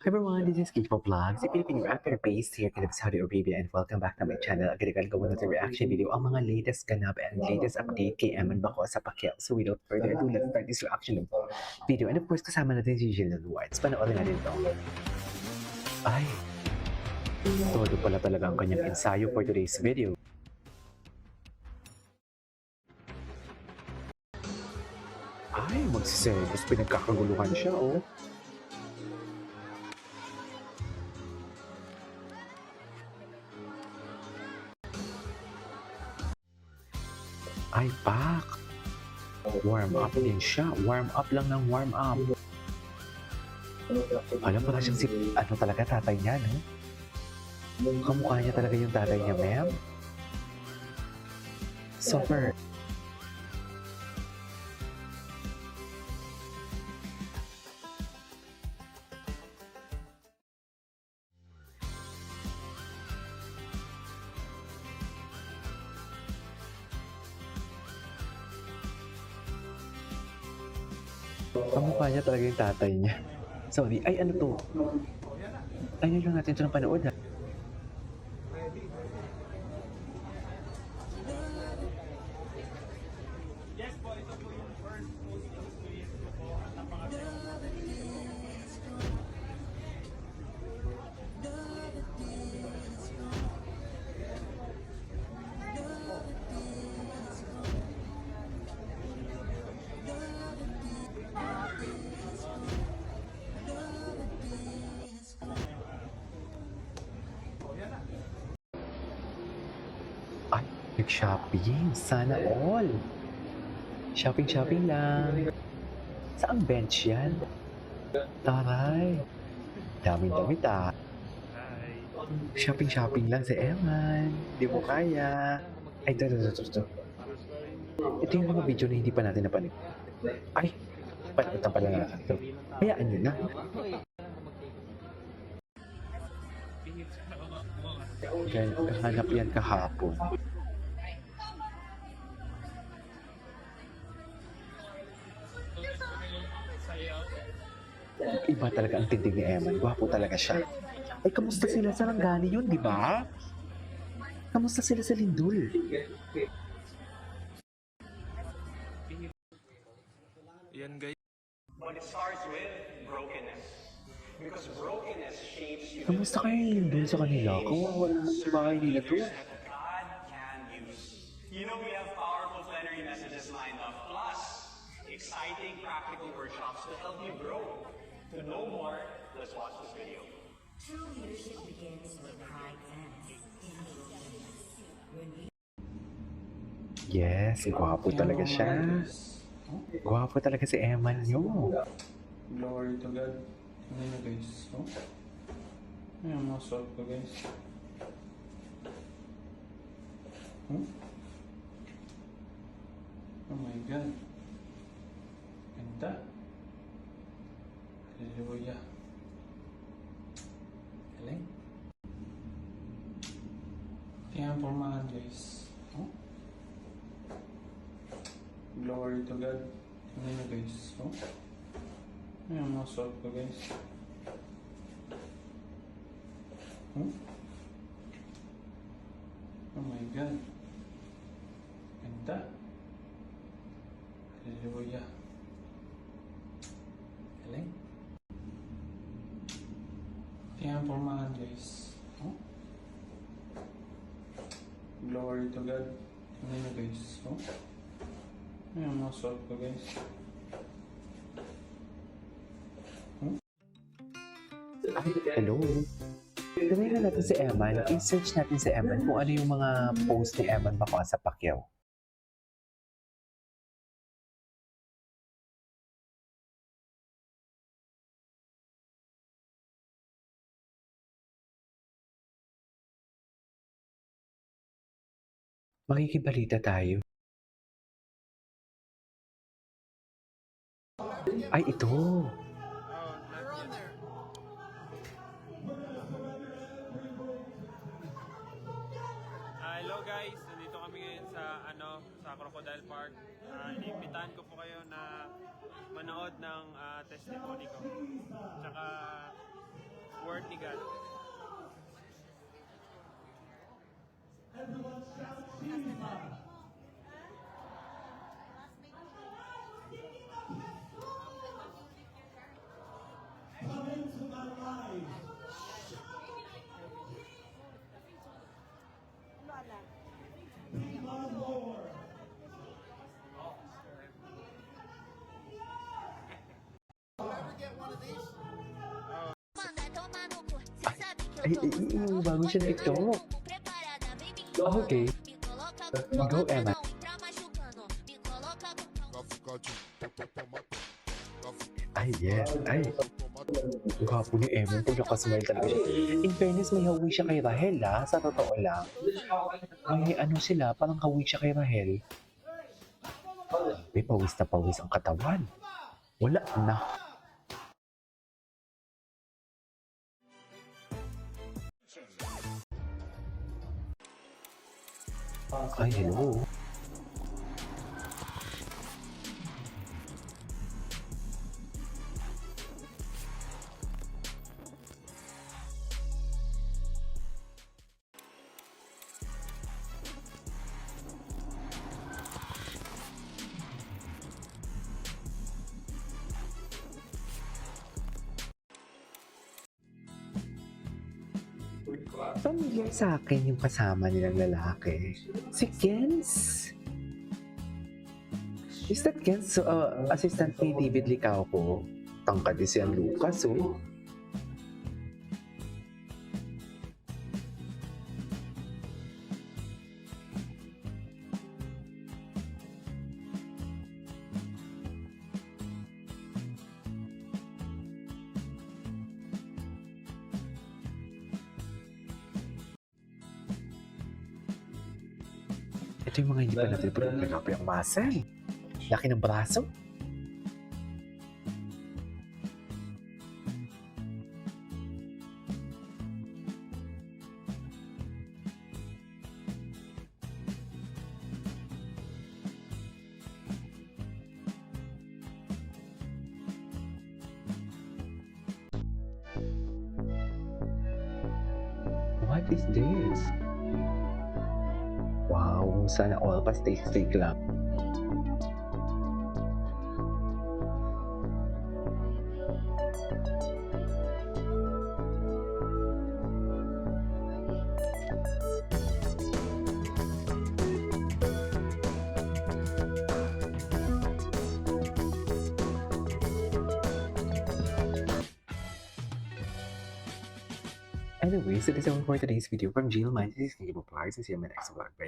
Hi everyone, this is Kiko Vlogs, a Filipino rapper based here in Saudi Arabia, and welcome back to my channel. Agad-agad gawa natin reaction video ang mga latest ganap and latest update kay Eman Baco sa Pacquiao. So without further ado, let's start this reaction video. And of course, kasama natin si Jillian Whites. Panoorin natin ito. Ay, todo pala talaga ang kanyang ensayo for today's video. Ay, magsiselos, pinagkakaguluhan siya, oh. Ay, pak! Warm up din siya. Warm up lang ng warm up. Alam mo na siyang si, ano talaga tatay niya, no? Kamukha niya talaga yung tatay niya, ma'am. Super. Kamukha niya talaga yung tatay niya. Sorry, ay ano to? Ayun lang natin ito ng panood, ha? Ay, nag-shopping. Sana all. Shopping lang. Saang bench yan? Taray. Daming damit, ah. Shopping lang si Eman. Di mo kaya. Ay, ito. Ito yung mga video na hindi pa natin napanood. Ay, panood na pala natin ito. Hayaan nyo na. Hanap yan kahapon. Iba talaga ang tindig ni Eman. Gwapo talaga siya. Ay, kamusta sila sa Rangani yun, di ba? Kamusta sila sa Lindul? Yan guys. But it starts with brokenness. Because brokenness shapes you. Kamusta kayo yung Lindul sa kanila? Kawawa naman sa bahay nila to. That God can use. You know, we have powerful plenary messages lined up. Plus, exciting practical workshops to help you grow. To know more, let's watch this video. True leadership begins where pride ends, in brokenness. When we Yes, gwapo talaga siya. Gwapo talaga si Eman nyo. Glory to God. Ano nyo guys? Oh? Ayan, mga solve ko guys. Oh? Oh my God. Ganda. Hallelujah. Galing. Tingnan formahan guys. Oh? Glory to God. Ano nyo guys? Oh? Ayan, mga solve ko guys. Oh? Oh my God. Ganda. Hallelujah. Galing. Tingnan formahan guys. Oh? Glory to God. Ano nyo guys? Oh? Ayan, mga solve ko guys. Hello. Tuloy na natin si Eman. I-search natin si Eman kung ano yung mga post ni Eman Baco sa Pacquiao. Makikibalita tayo. Ay, ito. Hello guys, nandito kami ngayon sa sa Crocodile Park. Inimbitahan ko po kayo na manood ng testimony ko. Tsaka Cardigan. Bago siya nito. Okay. Go, Emma. Ay, yeah. Ay. Gwapo ni Emma. Pag nakasmile talaga siya. In fairness, may hawi siya kay Rahel, ha? Sa totoo lang. May ano sila, parang hawi siya kay Rahel. May pawis na pawis ang katawan. Wala na. Ay, hello. Pamilyar sa akin yung kasama nilang lalaki. Si Kenz. Is that Kenz? Assistant ni David Licauco. Tangkad din si Lucas, oh. Ito yung mga hindi pa natin pinag-up yung muscle. Laki ng braso. What is this? Wow, sana all pa steak lang. Anyways, so this is all for today's video from Jill Mantis. Thank you for watching. See you in my next vlog. Bye.